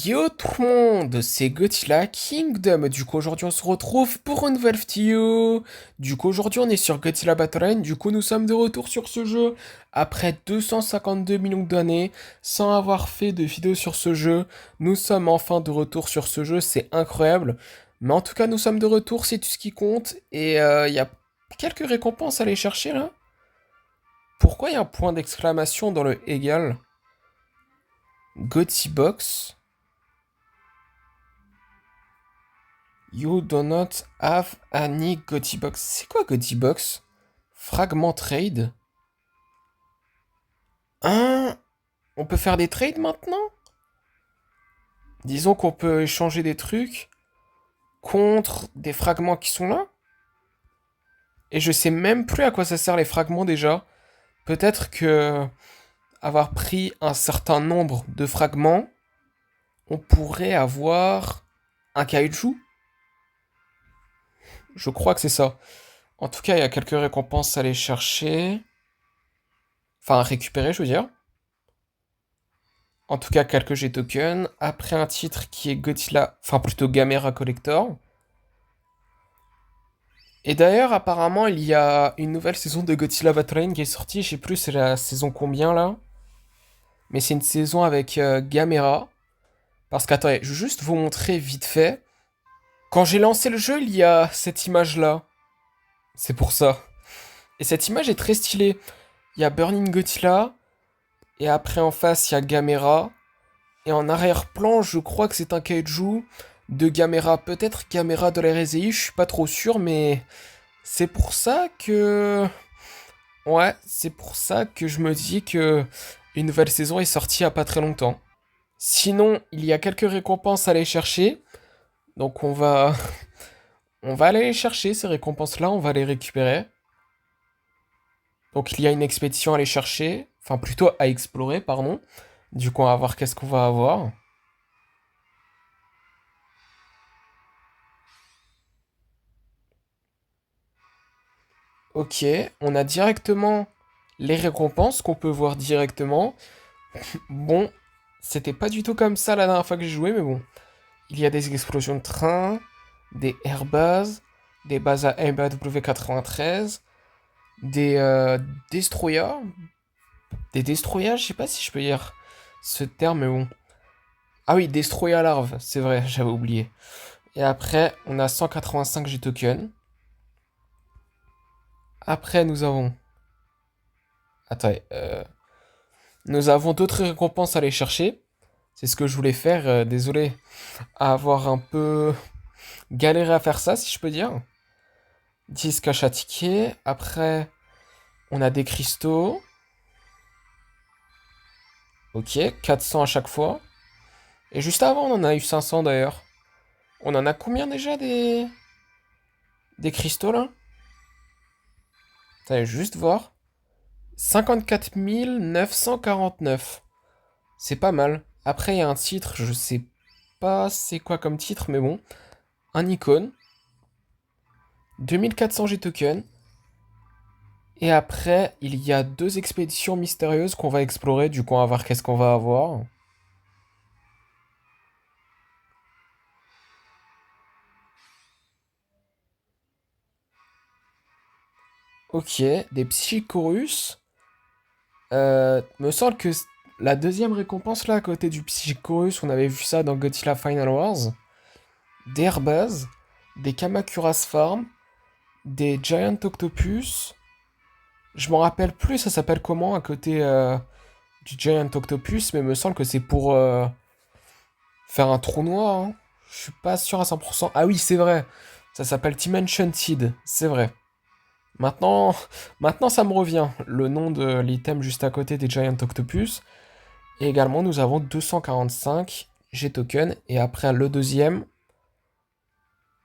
Yo tout le monde, c'est Godzilla Kingdom. Du coup aujourd'hui on se retrouve pour une nouvelle vidéo. Du coup aujourd'hui on est sur Godzilla Battle Line. Du coup nous sommes de retour sur ce jeu après 252 millions d'années sans avoir fait de vidéo sur ce jeu. Nous sommes enfin de retour sur ce jeu, c'est incroyable. Mais en tout cas nous sommes de retour, c'est tout ce qui compte. Et il y a quelques récompenses à aller chercher là. Pourquoi il y a un point d'exclamation dans le égal? Gotti Box. You do not have any Gotti Box. C'est quoi Gotti Box? Fragment trade? Hein? On peut faire des trades maintenant? Disons qu'on peut échanger des trucs contre des fragments qui sont là? Et je sais même plus à quoi ça sert les fragments déjà. Peut-être que avoir pris un certain nombre de fragments, on pourrait avoir un kaiju? Je crois que c'est ça. En tout cas, il y a quelques récompenses à aller chercher. Enfin, à récupérer, je veux dire. En tout cas, quelques G-tokens. Après un titre qui est Godzilla, enfin plutôt Gamera Collector. Et d'ailleurs, apparemment, il y a une nouvelle saison de Godzilla Battle Line qui est sortie. Je sais plus c'est la saison combien là. Mais c'est une saison avec Gamera. Parce qu'attendez, je vais juste vous montrer vite fait. Quand j'ai lancé le jeu, il y a cette image là. C'est pour ça. Et cette image est très stylée. Il y a Burning Godzilla. Et après en face, il y a Gamera. Et en arrière-plan, je crois que c'est un kaiju de Gamera. Peut-être Gamera de la RSI, je suis pas trop sûr, mais c'est pour ça que... Ouais, c'est pour ça que je me dis que une nouvelle saison est sortie il y a pas très longtemps. Sinon, il y a quelques récompenses à aller chercher. Donc on va... On va aller les chercher, ces récompenses-là, on va les récupérer. Donc il y a une expédition à aller chercher. Enfin, plutôt à explorer, pardon. Du coup, on va voir qu'est-ce qu'on va avoir. Ok, on a directement les récompenses qu'on peut voir directement. Bon, c'était pas du tout comme ça la dernière fois que j'ai joué, mais bon. Il y a des explosions de train, des airbases, des bases à MW93, des destroyers. Des destroyers, je sais pas si je peux dire ce terme, mais bon. Ah oui, destroyer larve, c'est vrai, j'avais oublié. Et après, on a 185 G-tokens. Après, nous avons... Attendez, nous avons d'autres récompenses à aller chercher. C'est ce que je voulais faire. Désolé à avoir un peu galéré à faire ça, si je peux dire. 10 caches à tickets. Après, on a des cristaux. Ok, 400 à chaque fois. Et juste avant, on en a eu 500 d'ailleurs. On en a combien déjà des cristaux là? Attendez, juste voir. 54 949. C'est pas mal. Après, il y a un titre, je sais pas c'est quoi comme titre, mais bon. Un icône. 2400 G-tokens. Et après, il y a deux expéditions mystérieuses qu'on va explorer. Du coup, on va voir qu'est-ce qu'on va avoir. Ok, des Psychorus. Me semble que la deuxième récompense là, à côté du Psychorus, on avait vu ça dans Godzilla Final Wars. Des Airbaz, des Kamacuras Farm, des Giant Octopus. Je m'en rappelle plus, ça s'appelle comment à côté du Giant Octopus, mais me semble que c'est pour faire un trou noir, hein. Je suis pas sûr à 100%. Ah oui, c'est vrai. Ça s'appelle Dimension Seed, c'est vrai. Maintenant, maintenant ça me revient. Le nom de l'item juste à côté des Giant Octopus. Et également, nous avons 245 G-tokens. Et après, le deuxième.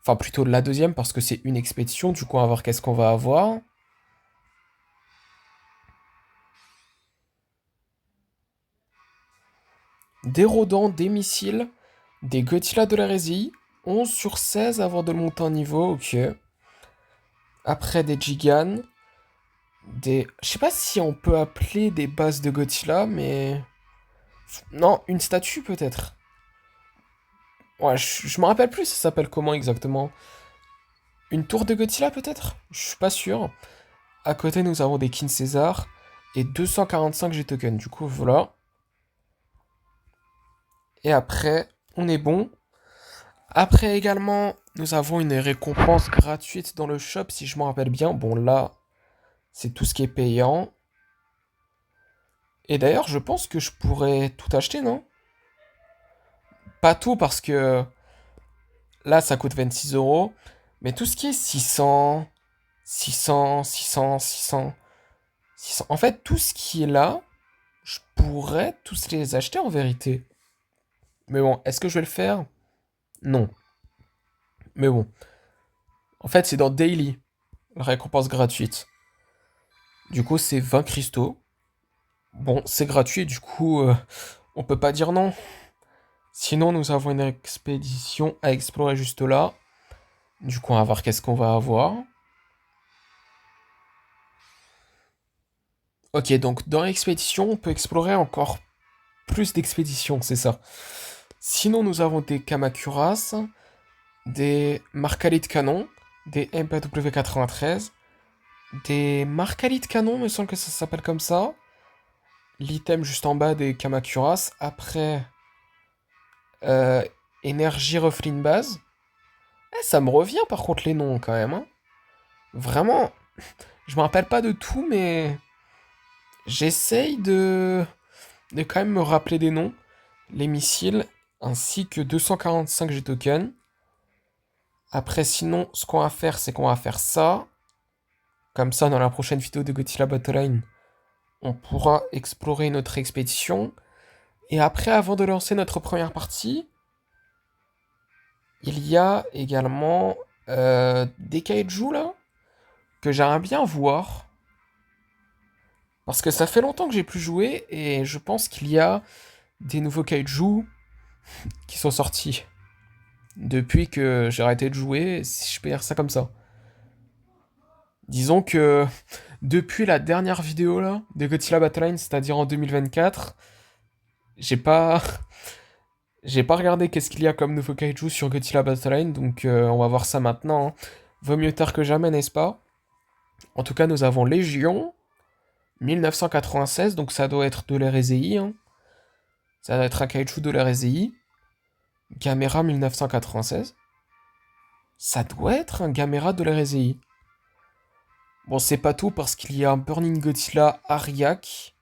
Enfin, plutôt la deuxième parce que c'est une expédition. Du coup, on va voir qu'est-ce qu'on va avoir. Des rodents, des missiles, des Godzilla de l'hérésie. 11 sur 16 avant de le monter en niveau. Ok. Après, des Gigan. Des... Je sais pas si on peut appeler des bases de Godzilla, mais... Non, une statue peut-être. Ouais, je me rappelle plus, ça s'appelle comment exactement. Une tour de Godzilla peut-être? Je suis pas sûr. À côté, nous avons des King César et 245 G-Tokens. Du coup, voilà. Et après, on est bon. Après également, nous avons une récompense gratuite dans le shop, si je me rappelle bien. Bon, là, c'est tout ce qui est payant. Et d'ailleurs, je pense que je pourrais tout acheter, non? Pas tout, parce que là, ça coûte 26 euros. Mais tout ce qui est 600, 600, 600, 600, 600. En fait, tout ce qui est là, je pourrais tous les acheter en vérité. Mais bon, est-ce que je vais le faire? Non. Mais bon. En fait, c'est dans Daily, la récompense gratuite. Du coup, c'est 20 cristaux. Bon, c'est gratuit, du coup, on peut pas dire non. Sinon, nous avons une expédition à explorer juste là. Du coup, on va voir qu'est-ce qu'on va avoir. Ok, donc dans l'expédition, on peut explorer encore plus d'expéditions, c'est ça. Sinon, nous avons des Kamakuras, des Marcalites Canon, des MPW93, des Marcalites Canon, me semble que ça s'appelle comme ça. L'item juste en bas des Kamakuras. Après, euh, Énergie Refline Base. Eh, ça me revient par contre les noms quand même, hein. Vraiment, je me rappelle pas de tout, mais j'essaye de quand même me rappeler des noms. Les missiles, ainsi que 245 G-Tokens. Après, sinon, ce qu'on va faire, c'est qu'on va faire ça. Comme ça, dans la prochaine vidéo de Godzilla Battleline, on pourra explorer notre expédition. Et après, avant de lancer notre première partie, il y a également des kaiju là, que j'aimerais bien voir. Parce que ça fait longtemps que j'ai plus joué, et je pense qu'il y a des nouveaux kaiju qui sont sortis. Depuis que j'ai arrêté de jouer, si je peux dire ça comme ça. Disons que depuis la dernière vidéo là, de Godzilla Battleline, c'est-à-dire en 2024, j'ai pas... j'ai pas regardé qu'est-ce qu'il y a comme nouveau kaiju sur Godzilla Battleline, donc on va voir ça maintenant, hein. Vaut mieux tard que jamais, n'est-ce pas? En tout cas, nous avons Légion, 1996, donc ça doit être de l'RSI, hein. Ça doit être un kaiju de l'RSI. Gamera 1996. Ça doit être un Gamera de l'RSI. Bon, c'est pas tout parce qu'il y a un Burning Godzilla Ariak.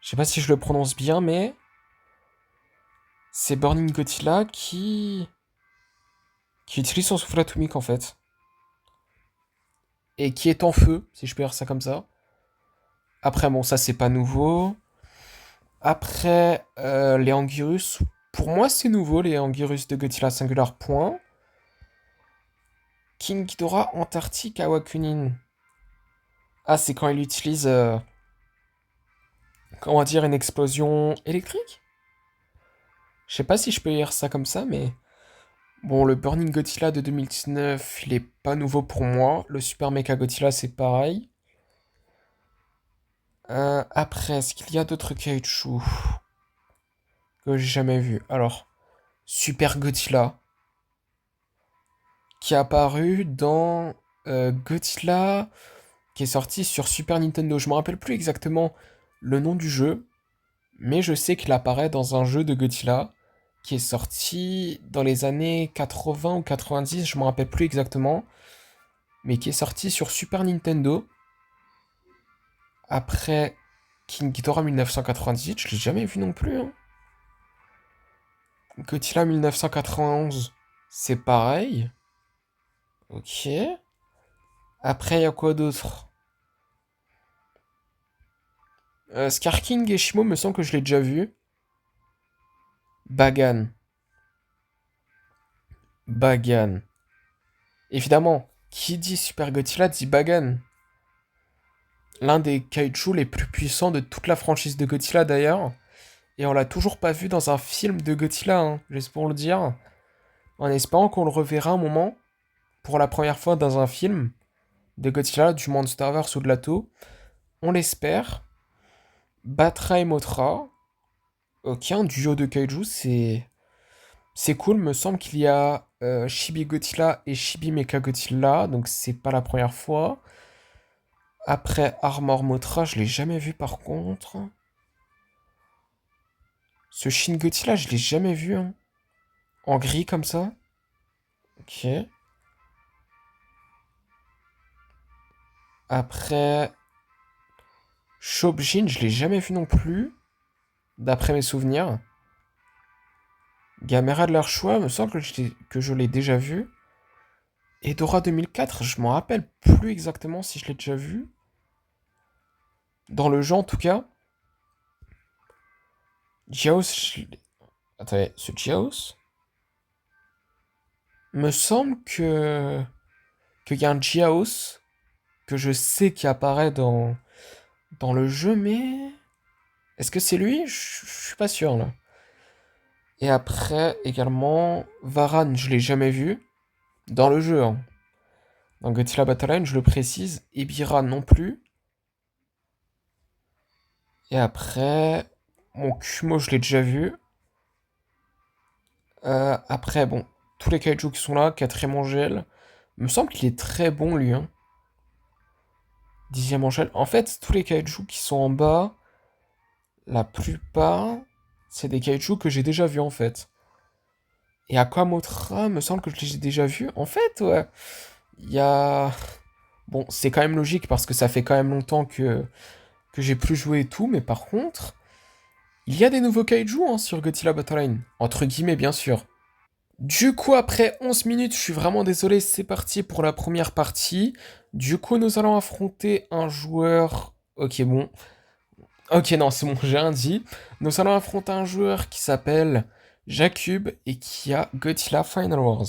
Je sais pas si je le prononce bien, mais c'est Burning Godzilla qui utilise son souffle atomique en fait. Et qui est en feu, si je peux dire ça comme ça. Après, bon, ça c'est pas nouveau. Après, les Anguirus. Pour moi, c'est nouveau, les Anguirus de Godzilla Singular Point. King Ghidorah Antarctique Awakunin. Ah, c'est quand il utilise, comment dire, une explosion électrique? Je sais pas si je peux dire ça comme ça, mais... Bon, le Burning Godzilla de 2019, il est pas nouveau pour moi. Le Super Mecha Godzilla, c'est pareil. Après, est-ce qu'il y a d'autres kaiju que j'ai jamais vus? Alors, Super Godzilla, qui est apparu dans Godzilla, qui est sorti sur Super Nintendo. Je me rappelle plus exactement le nom du jeu, mais je sais qu'il apparaît dans un jeu de Godzilla qui est sorti dans les années 80 ou 90, je me rappelle plus exactement, mais qui est sorti sur Super Nintendo. Après King Ghidorah 1998, je l'ai jamais vu non plus, hein. Godzilla 1991, c'est pareil. Ok. Après, il y a quoi d'autre? Scar King et Shimo, me semble que je l'ai déjà vu. Bagan. Bagan. Évidemment, qui dit Super Godzilla dit Bagan. L'un des kaiju les plus puissants de toute la franchise de Godzilla d'ailleurs. Et on l'a toujours pas vu dans un film de Godzilla, hein, juste pour le dire. En espérant qu'on le reverra un moment, pour la première fois dans un film de Godzilla, du Monsterverse ou de l'Ato. On l'espère. Batra et Mothra. Ok, un duo de kaiju, c'est... C'est cool, me semble qu'il y a Chibi Godzilla et Chibi Mecha Godzilla, donc c'est pas la première fois. Après Armor Mothra, je l'ai jamais vu par contre. Ce Shin Godzilla, je l'ai jamais vu, hein. En gris comme ça. Ok. Après Shobjin, je l'ai jamais vu non plus, d'après mes souvenirs. Gamera de leur choix, me semble que je l'ai déjà vu. Et Dora 2004, je m'en rappelle plus exactement si je l'ai déjà vu. Dans le jeu en tout cas. Jaos, attendez, ce Jaos me semble que qu'il y a un Jaos que je sais qui apparaît dans le jeu, mais est-ce que c'est lui? Je suis pas sûr là. Et après également Varan, je l'ai jamais vu dans le jeu, hein. Dans Godzilla Battle Line, je le précise. Ebira non plus. Et après, mon Kumo, je l'ai déjà vu. Après, bon, tous les kaijus qui sont là, quatrième Angèle. Il me semble qu'il est très bon, lui, hein. Dixième Angèle. En fait, tous les kaijus qui sont en bas, la plupart, c'est des kaijus que j'ai déjà vus, en fait. Et Aquamotra, me semble que je l'ai déjà vu. En fait, ouais, il y a... Bon, c'est quand même logique parce que ça fait quand même longtemps que j'ai plus joué et tout, mais par contre, il y a des nouveaux kaijus hein, sur Godzilla Battle Line. Entre guillemets, bien sûr. Du coup, après 11 minutes, je suis vraiment désolé, c'est parti pour la première partie. Du coup, nous allons affronter un joueur... Ok, bon. Ok, non, c'est bon, j'ai rien dit. Nous allons affronter un joueur qui s'appelle Jakub et qui a Godzilla Final Wars.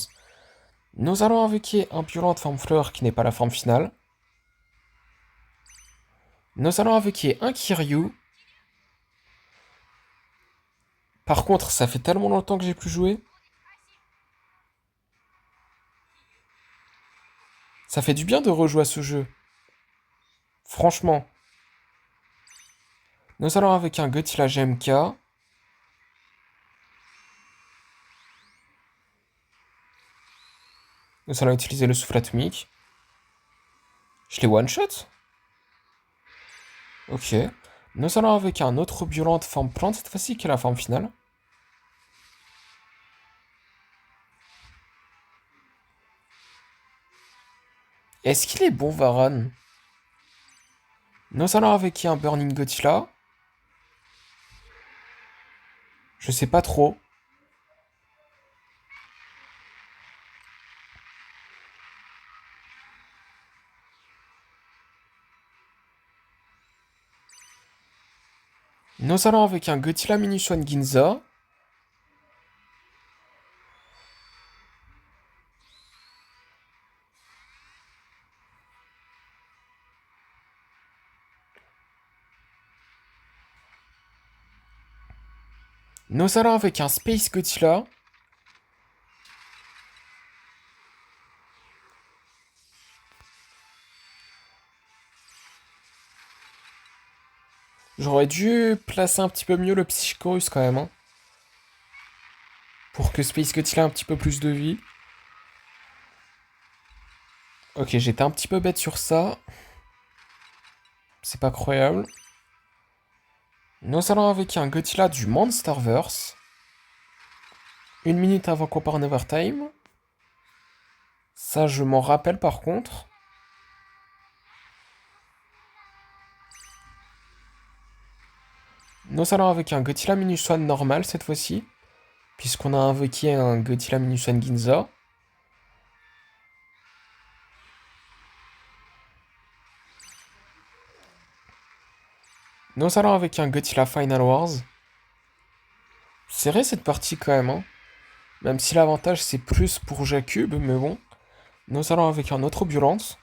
Nous allons invoquer un Violent de forme fleur qui n'est pas la forme finale. Nous allons invoquer un Kiryu. Par contre, ça fait tellement longtemps que j'ai plus joué. Ça fait du bien de rejouer à ce jeu. Franchement. Nous allons avec un Godzilla GMK. Nous allons utiliser le souffle atomique. Je l'ai one-shot? Ok. Nous allons avec un autre violent de forme plante, cette fois-ci, qui est la forme finale. Est-ce qu'il est bon, Varan? Nous allons avec un Burning Godzilla. Je sais pas trop. Nous allons avec un Godzilla Minuswan Ginza. Nous allons avec un Space Godzilla. J'aurais dû placer un petit peu mieux le Psychorus quand même, hein, pour que Space Godzilla ait un petit peu plus de vie. Ok, j'étais un petit peu bête sur ça. C'est pas croyable. Nous allons avec un Godzilla du Monsterverse. Une minute avant qu'on part en overtime. Ça, je m'en rappelle par contre. Nous allons avec un Godzilla Minuswan normal cette fois-ci. Puisqu'on a invoqué un Godzilla Minuswan Ginza. Nous allons avec un Godzilla Final Wars. C'est vrai cette partie quand même, hein. Même si l'avantage c'est plus pour Jakub, mais bon. Nous allons avec un autre Violence.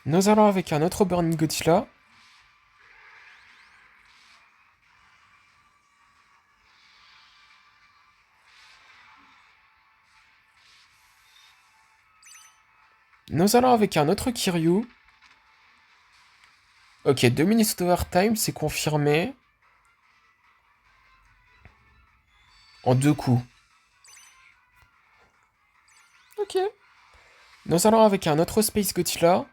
Nous allons avec un autre Burning Godzilla. Nous allons avec un autre Kiryu. Ok, 2 minutes d'overtime, c'est confirmé. En 2 coups. Ok. Nous allons avec un autre Space Godzilla.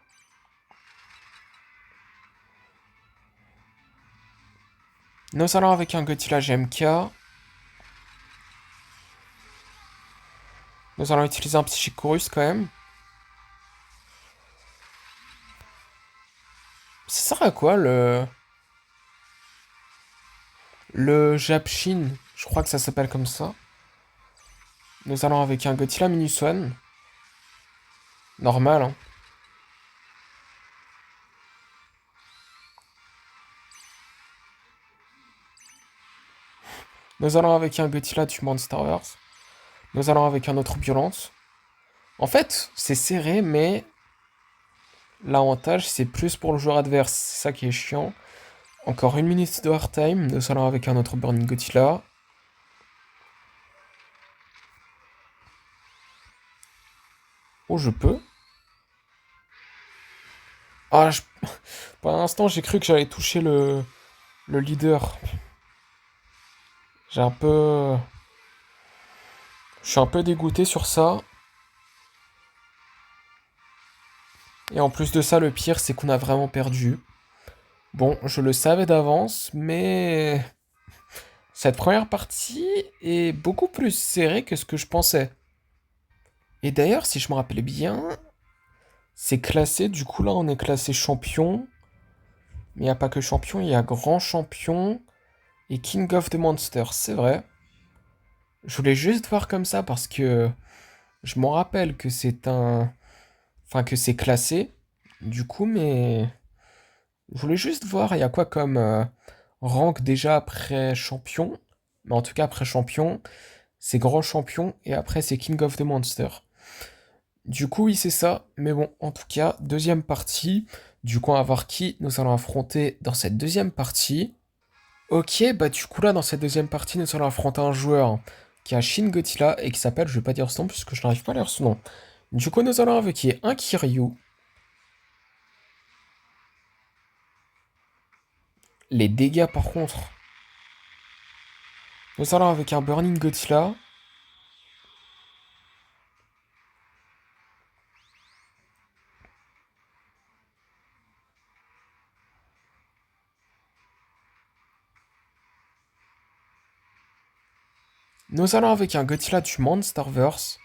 Nous allons avec un Godzilla GMK. Nous allons utiliser un Psychicorus quand même. Ça sert à quoi le Japshin? Je crois que ça s'appelle comme ça. Nous allons avec un Godzilla Minus One. Normal, hein. Nous allons avec un Godzilla du Monsterverse. Nous allons avec un autre Violence. En fait, c'est serré, mais l'avantage, c'est plus pour le joueur adverse. C'est ça qui est chiant. Encore 1 minute de hard time. Nous allons avec un autre Burning Godzilla. Oh, je peux. Ah, pour l'instant, j'ai cru que j'allais toucher le leader. J'ai un peu... Je suis un peu dégoûté sur ça. Et en plus de ça, le pire, c'est qu'on a vraiment perdu. Bon, je le savais d'avance, mais... Cette première partie est beaucoup plus serrée que ce que je pensais. Et d'ailleurs, si je me rappelle bien, c'est classé, du coup là on est classé champion. Mais il n'y a pas que champion, il y a grand champion et King of the Monsters, c'est vrai. Je voulais juste voir comme ça parce que je m'en rappelle que c'est un... Enfin que c'est classé. Du coup, mais... Je voulais juste voir, il y a quoi comme rank déjà après champion. Mais en tout cas, après champion, c'est grand champion et après c'est King of the Monsters. Du coup, oui, c'est ça. Mais bon, en tout cas, deuxième partie. Du coup, on va voir qui nous allons affronter dans cette deuxième partie. Ok, bah du coup, là, dans cette deuxième partie, nous allons affronter un joueur qui a Shin Godzilla et qui s'appelle, je vais pas dire son nom puisque je n'arrive pas à lire son nom. Du coup, nous allons avec un Kiryu. Les dégâts, par contre. Nous allons avec un Burning Godzilla. Nous allons avec un Godzilla du Monsterverse.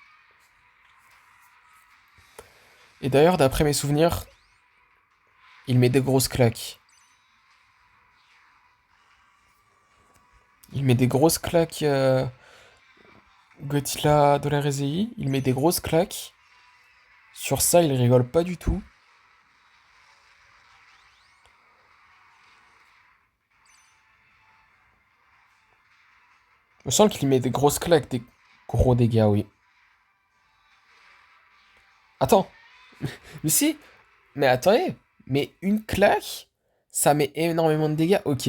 Et d'ailleurs, d'après mes souvenirs, il met des grosses claques. Il met des grosses claques, Godzilla de la Rezei. Il met des grosses claques. Sur ça, il rigole pas du tout. Il me semble qu'il met des grosses claques, des gros dégâts, oui. Attends, mais si, mais attendez, mais une claque, ça met énormément de dégâts. Ok,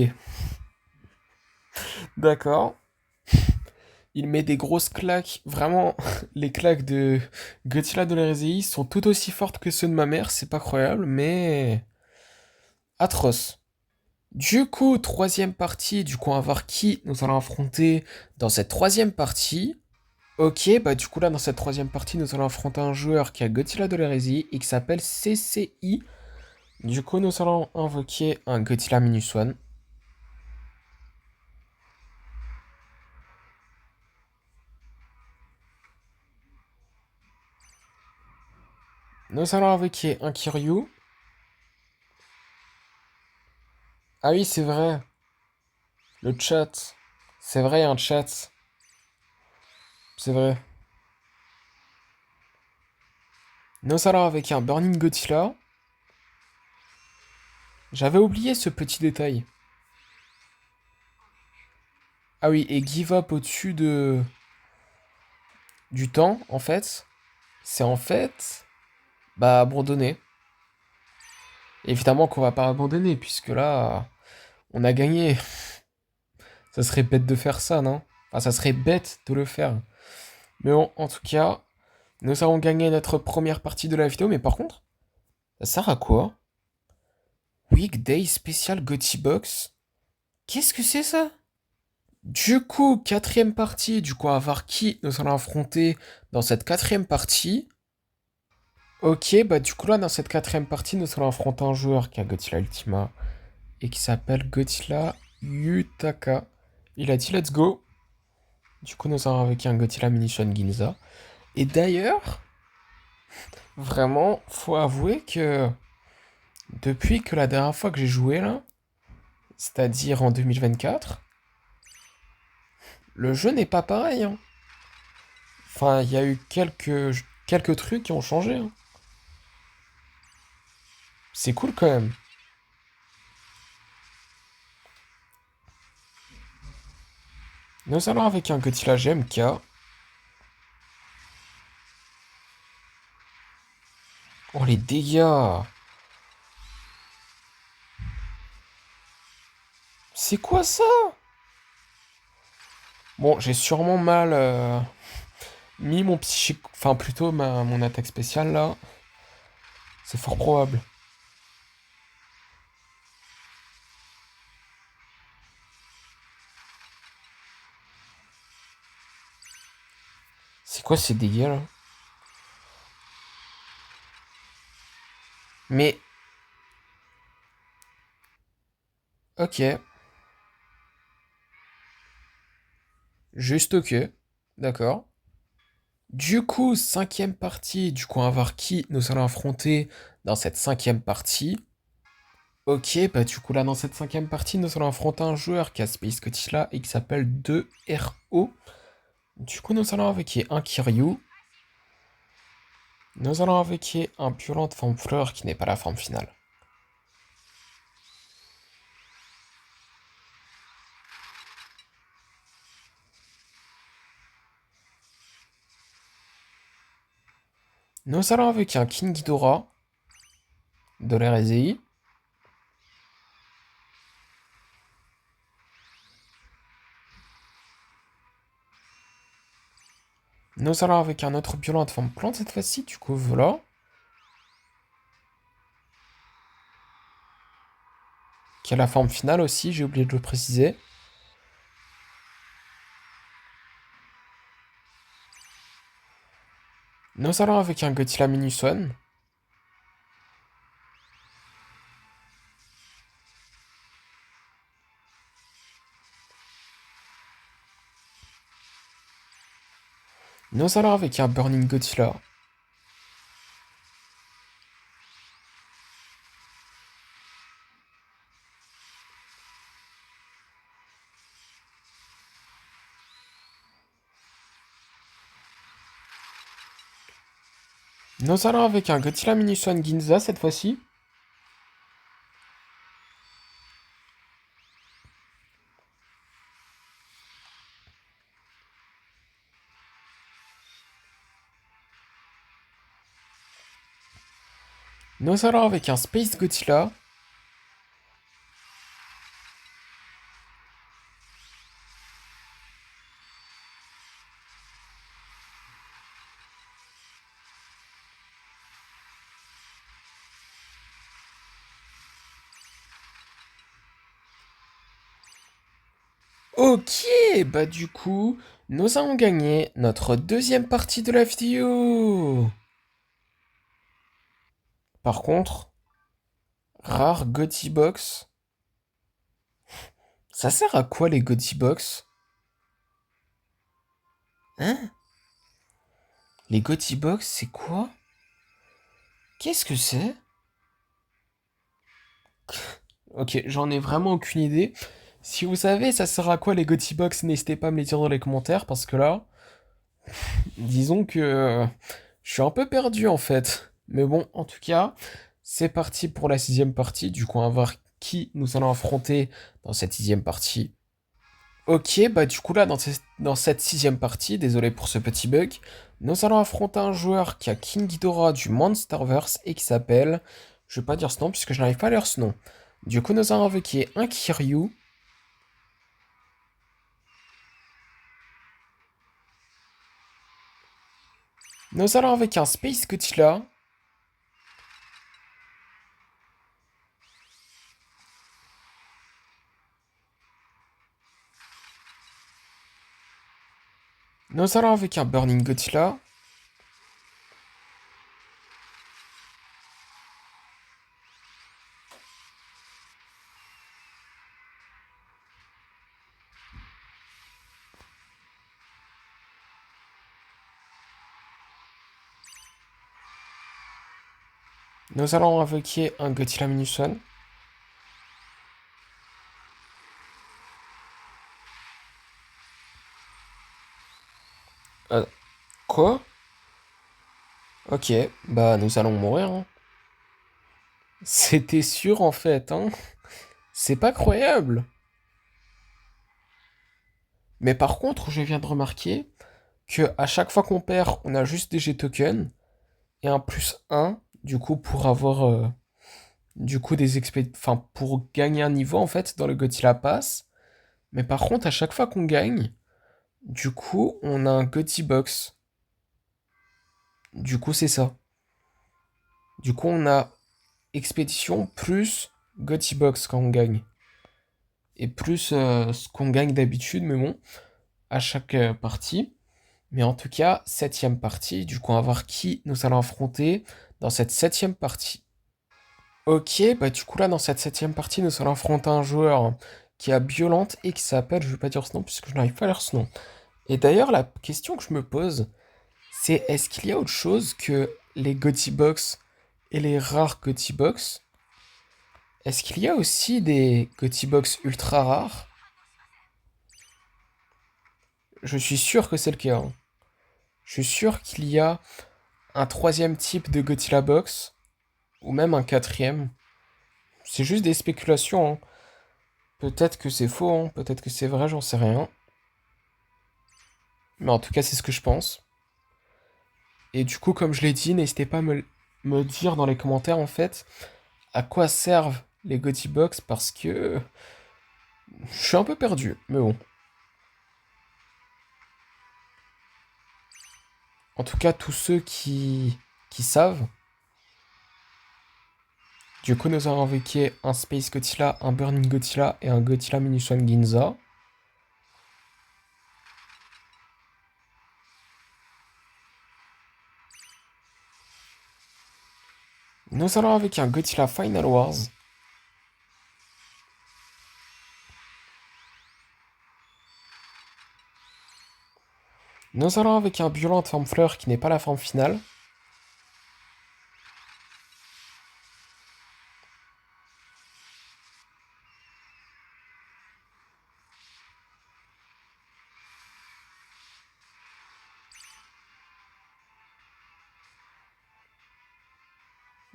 d'accord. Il met des grosses claques. Vraiment, les claques de Godzilla de la Rezei sont tout aussi fortes que ceux de ma mère. C'est pas croyable, mais atroce. Du coup, troisième partie. Du coup, on va voir qui nous allons affronter dans cette troisième partie. Ok, bah du coup là, dans cette troisième partie, nous allons affronter un joueur qui a Godzilla de la Rezei et qui s'appelle CCI. Du coup, nous allons invoquer un Godzilla Minus One. Nous allons invoquer un Kiryu. Ah oui, c'est vrai. Le chat. C'est vrai, un chat. C'est vrai. Nous allons avec un Burning Godzilla. J'avais oublié ce petit détail. Ah oui, et Give Up au-dessus du temps, en fait. C'est en fait... Bah, abandonner. Évidemment qu'on va pas abandonner, puisque là, on a gagné. Ça serait bête de faire ça, non? Enfin, ça serait bête de le faire. Mais bon, en tout cas, nous avons gagné notre première partie de la vidéo, mais par contre, ça sert à quoi? Weekday Special Gotti Box. Qu'est-ce que c'est ça? Du coup, quatrième partie, du coup, à voir qui nous allons affronter dans cette quatrième partie. Ok, bah du coup là, dans cette quatrième partie, nous allons affronter un joueur qui a Godzilla Ultima et qui s'appelle Godzilla Yutaka. Il a dit let's go. Du coup, nous allons avec un Godzilla Munition Ginza. Et d'ailleurs, vraiment, faut avouer que depuis que la dernière fois que j'ai joué là, c'est-à-dire en 2024, le jeu n'est pas pareil, hein. Enfin, il y a eu quelques trucs qui ont changé, hein. C'est cool quand même. Nous allons avec un Godzilla GMK. Oh les dégâts! C'est quoi ça? Bon, j'ai sûrement mal mis mon psychique... Enfin, plutôt mon attaque spéciale, là. C'est fort probable. C'est quoi ces dégâts, là? Mais... Ok. Juste ok. D'accord. Du coup, cinquième partie. Du coup, on va voir qui nous allons affronter dans cette cinquième partie. Ok, bah du coup là dans cette cinquième partie, nous allons affronter un joueur qui a Space Godzilla et qui s'appelle 2RO. Du coup nous allons invoquer un Kiryu. Nous allons invoquer un Violent de forme fleur qui n'est pas la forme finale. Nous allons invoquer un King Ghidorah de l'Erezei. Nous allons avec un autre Violent de forme plante cette fois-ci, du coup voilà. Qui a la forme finale aussi, j'ai oublié de le préciser. Nous allons avec un Godzilla Minusone. Nous allons avec un Burning Godzilla. Nous allons avec un Godzilla Minusone Ginza cette fois-ci. Nous allons avec un Space Godzilla. Ok, bah du coup, nous avons gagné notre deuxième partie de la vidéo. Par contre, rare Gotti Box. Ça sert à quoi les Gotti Box? Hein? Les Gotti Box, c'est quoi? Qu'est-ce que c'est? Ok, j'en ai vraiment aucune idée. Si vous savez, ça sert à quoi les Gotti Box, n'hésitez pas à me les dire dans les commentaires parce que là, disons que je suis un peu perdu en fait. Mais bon, en tout cas, c'est parti pour la sixième partie. Du coup, on va voir qui nous allons affronter dans cette sixième partie. Ok, bah du coup là, dans cette sixième partie, désolé pour ce petit bug, nous allons affronter un joueur qui a King Ghidorah du Monsterverse et qui s'appelle... Je vais pas dire ce nom puisque je n'arrive pas à lire ce nom. Du coup, nous allons invoquer un Kiryu. Nous allons avec un Space Godzilla. Nous allons avec un Burning Godzilla. Nous allons invoquer un Godzilla Minusson. Euh, quoi? Ok, bah nous allons mourir, hein. C'était sûr en fait, hein. C'est pas croyable. Mais par contre, je viens de remarquer que à chaque fois qu'on perd, on a juste des G-tokens et un plus un du coup, pour avoir du coup des enfin, pour gagner un niveau en fait dans le Godzilla Pass. Mais par contre, à chaque fois qu'on gagne, du coup, on a un Gotti Box. Du coup, c'est ça. Du coup, on a expédition plus Gotti Box quand on gagne. Et plus ce qu'on gagne d'habitude, mais bon, à chaque partie. Mais en tout cas, septième partie. Du coup, on va voir qui nous allons affronter dans cette septième partie. Ok, bah du coup là, dans cette septième partie, nous allons affronter un joueur qui a Violente et qui s'appelle, je vais pas dire ce nom puisque je n'arrive pas à lire ce nom. Et d'ailleurs, la question que je me pose, c'est est-ce qu'il y a autre chose que les Gotti Box et les rares Gotti Box? Est-ce qu'il y a aussi des Gotti Box ultra rares? Je suis sûr que c'est le cas, hein. Je suis sûr qu'il y a un troisième type de Godzilla Box, ou même un quatrième. C'est juste des spéculations, hein. Peut-être que c'est faux, hein. Peut-être que c'est vrai, j'en sais rien. Mais en tout cas, c'est ce que je pense. Et du coup, comme je l'ai dit, n'hésitez pas à me dire dans les commentaires, en fait, à quoi servent les Gotti Box, parce que je suis un peu perdu. Mais bon. En tout cas, tous ceux qui savent, du coup, nous avons invoqué un Space Godzilla, un Burning Godzilla et un Godzilla Minuswan Ginza. Nous allons avec un Godzilla Final Wars. Nous allons avec un Violent forme fleur qui n'est pas la forme finale.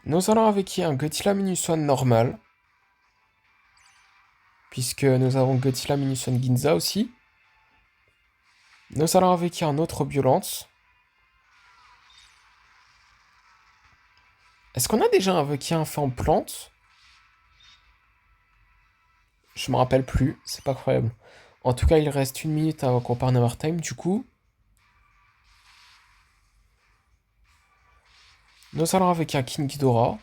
Nous allons avec un Godzilla Minuswan normal. Puisque nous avons Godzilla Minuswan Ginza aussi. Nous allons avec un autre Violence. Est-ce qu'on a déjà invoqué un forme plante? Je me rappelle plus, c'est pas croyable. En tout cas, il reste une minute avant qu'on parte Overtime, du coup. Nous allons avec un King Ghidorah.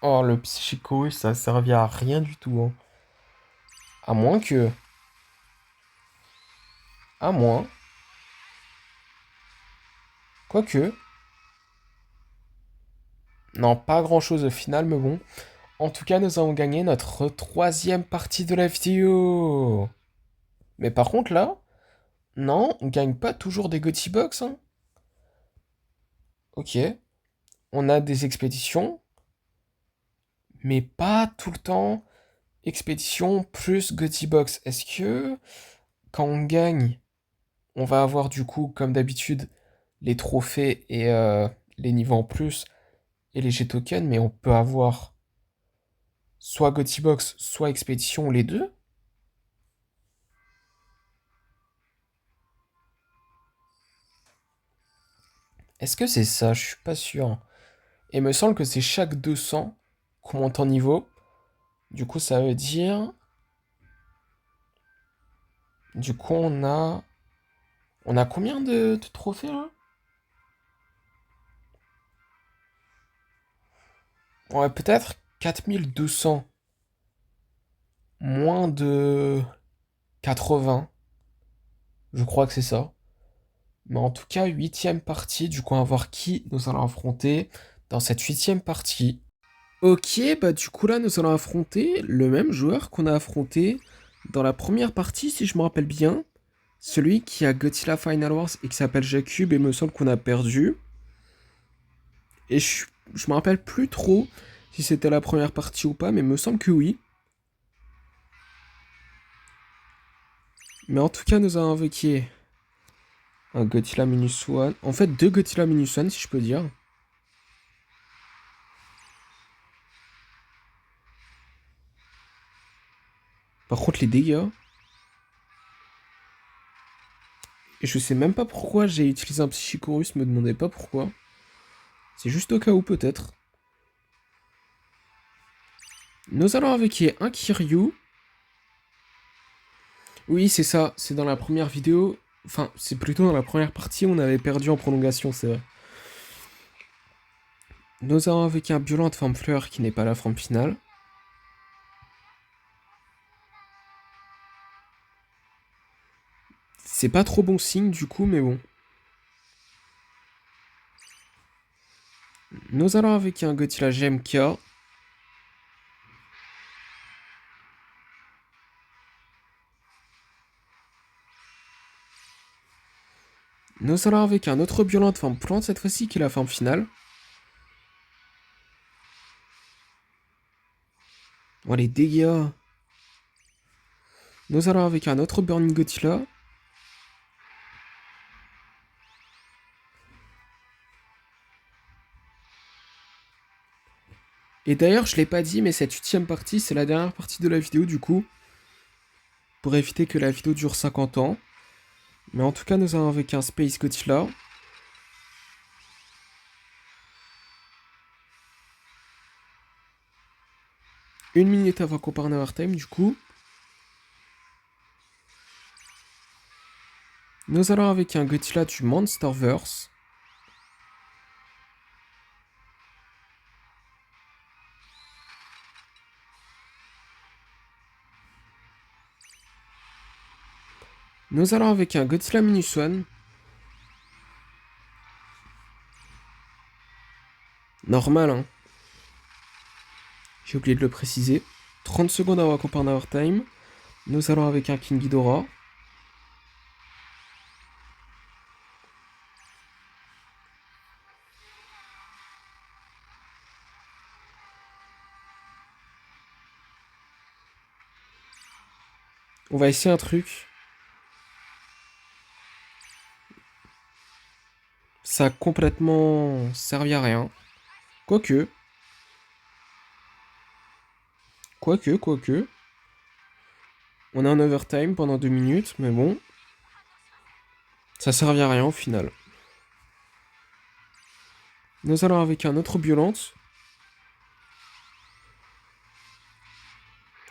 Oh, le Psychico, ça a servi à rien du tout, hein. À moins que... À moins... Quoique... Non, pas grand-chose au final, mais bon. En tout cas, nous avons gagné notre troisième partie de la vidéo. Mais par contre, là... Non, on gagne pas toujours des Gotti Box, hein. Ok. On a des expéditions, mais pas tout le temps expédition plus Gotti Box. Est-ce que quand on gagne, on va avoir du coup, comme d'habitude, les trophées et les niveaux en plus et les G-tokens, mais on peut avoir soit Gotti Box, soit expédition, ou les deux? Est-ce que c'est ça? Je suis pas sûr. Et il me semble que c'est chaque 200 qu'on monte en niveau. Du coup, ça veut dire... Du coup, on a... On a combien de trophées là? Ouais, peut-être 4200. moins de 80. Je crois que c'est ça. Mais en tout cas, huitième partie. Du coup, on va voir qui nous allons affronter dans cette huitième partie. Ok, bah du coup là, nous allons affronter le même joueur qu'on a affronté dans la première partie, si je me rappelle bien. Celui qui a Godzilla Final Wars et qui s'appelle Jakub, et il me semble qu'on a perdu. Et je me rappelle plus trop si c'était la première partie ou pas, mais il me semble que oui. Mais en tout cas, nous avons invoqué un Godzilla Minus One. En fait, deux Godzilla Minus One, si je peux dire. Par contre, les dégâts. Et je sais même pas pourquoi j'ai utilisé un Psychicorus, me demandez pas pourquoi. C'est juste au cas où, peut-être. Nous allons invoquer un Kiryu. Oui, c'est ça, c'est dans la première vidéo. Enfin, c'est plutôt dans la première partie où on avait perdu en prolongation, c'est vrai. Nous allons invoquer un Violent Forme Fleur qui n'est pas la forme finale. C'est pas trop bon signe du coup, mais bon. Nous allons invoquer un Godzilla GMK. Nous allons invoquer un autre Violent Forme Plante cette fois-ci qui est la forme finale. Oh les dégâts. Nous allons avec un autre Burning Godzilla. Et d'ailleurs, je l'ai pas dit, mais cette huitième partie, c'est la dernière partie de la vidéo du coup. Pour éviter que la vidéo dure 50 ans. Mais en tout cas, nous allons avec un Space Godzilla. Une minute avant qu'on parte Our Time du coup. Nous allons avec un Godzilla du Monsterverse. Nous allons avec un Godzilla Minus One. Normal, hein. J'ai oublié de le préciser. 30 secondes avant qu'on parte Our Time. Nous allons avec un King Ghidorah. On va essayer un truc. Ça a complètement servi à rien. Quoique. Quoique. On est en overtime pendant 2 minutes, mais bon. Ça servait à rien au final. Nous allons avec un autre Violente.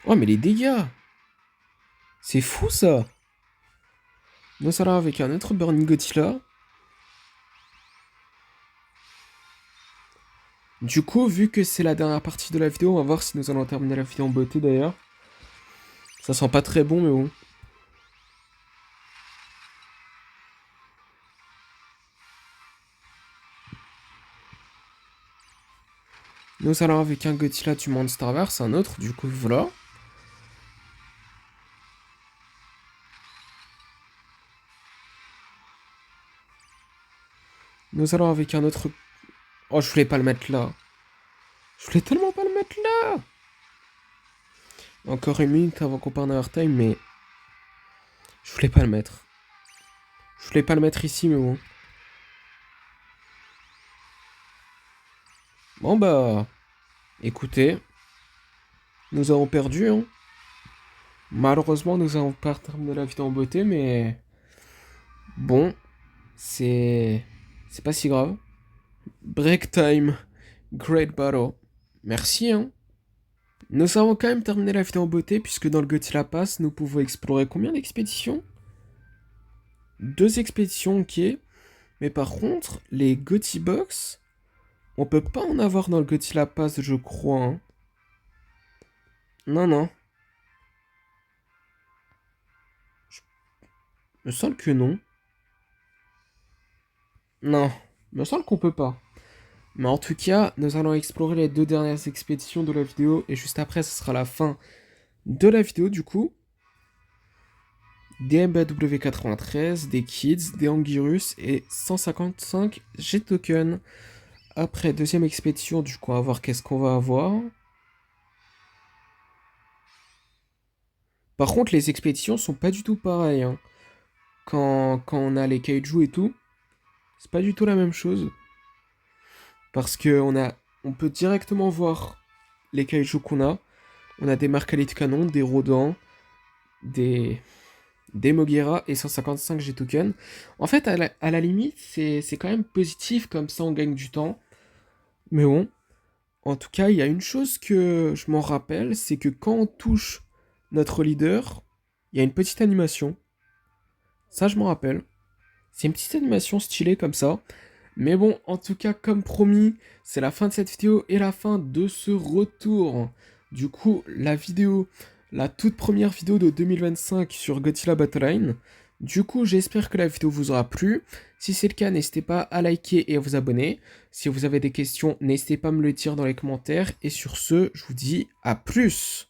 Oh mais les dégâts. C'est fou ça. Nous allons avec un autre Burning Godzilla. Du coup, vu que c'est la dernière partie de la vidéo, on va voir si nous allons terminer la vidéo en beauté d'ailleurs. Ça sent pas très bon, mais bon. Nous allons avec un Godzilla du Monsterverse, un autre, du coup, voilà. Nous allons avec un autre... Oh, je voulais pas le mettre là. Je voulais tellement pas le mettre là. Encore une minute avant qu'on parte Our Time, mais... Je voulais pas le mettre. Je voulais pas le mettre ici, mais bon. Bon bah... Écoutez. Nous avons perdu, hein. Malheureusement, nous avons pas terminé la vidéo en beauté, mais... Bon. C'est pas si grave. Break time. Great battle. Merci, hein. Nous avons quand même terminé la vidéo en beauté, puisque dans le Godzilla Pass, nous pouvons explorer combien d'expéditions? 2 expéditions, ok. Mais par contre, les Gotti Box, on peut pas en avoir dans le Godzilla Pass, je crois. Hein. Non. Me semble que non. Non, me semble qu'on peut pas. Mais en tout cas, nous allons explorer les deux dernières expéditions de la vidéo et juste après, ce sera la fin de la vidéo du coup. Des MBW93, des Kids, des Anguirus et 155 G-Token. Après, deuxième expédition, du coup, on va voir qu'est-ce qu'on va avoir. Par contre, les expéditions sont pas du tout pareilles, hein. Quand on a les kaiju et tout, c'est pas du tout la même chose. Parce que on peut directement voir les kaiju qu'on a. On a des Marcali de canon, des Rodents, des, des Mogira et 155 G-Token. En fait, à la limite, c'est quand même positif, comme ça on gagne du temps. Mais bon, en tout cas, il y a une chose que je m'en rappelle, c'est que quand on touche notre leader, il y a une petite animation. Ça, je m'en rappelle. C'est une petite animation stylée comme ça. Mais bon, en tout cas, comme promis, c'est la fin de cette vidéo et la fin de ce retour. Du coup, la toute première vidéo de 2025 sur Godzilla Battle Line. Du coup, j'espère que la vidéo vous aura plu. Si c'est le cas, n'hésitez pas à liker et à vous abonner. Si vous avez des questions, n'hésitez pas à me le dire dans les commentaires. Et sur ce, je vous dis à plus.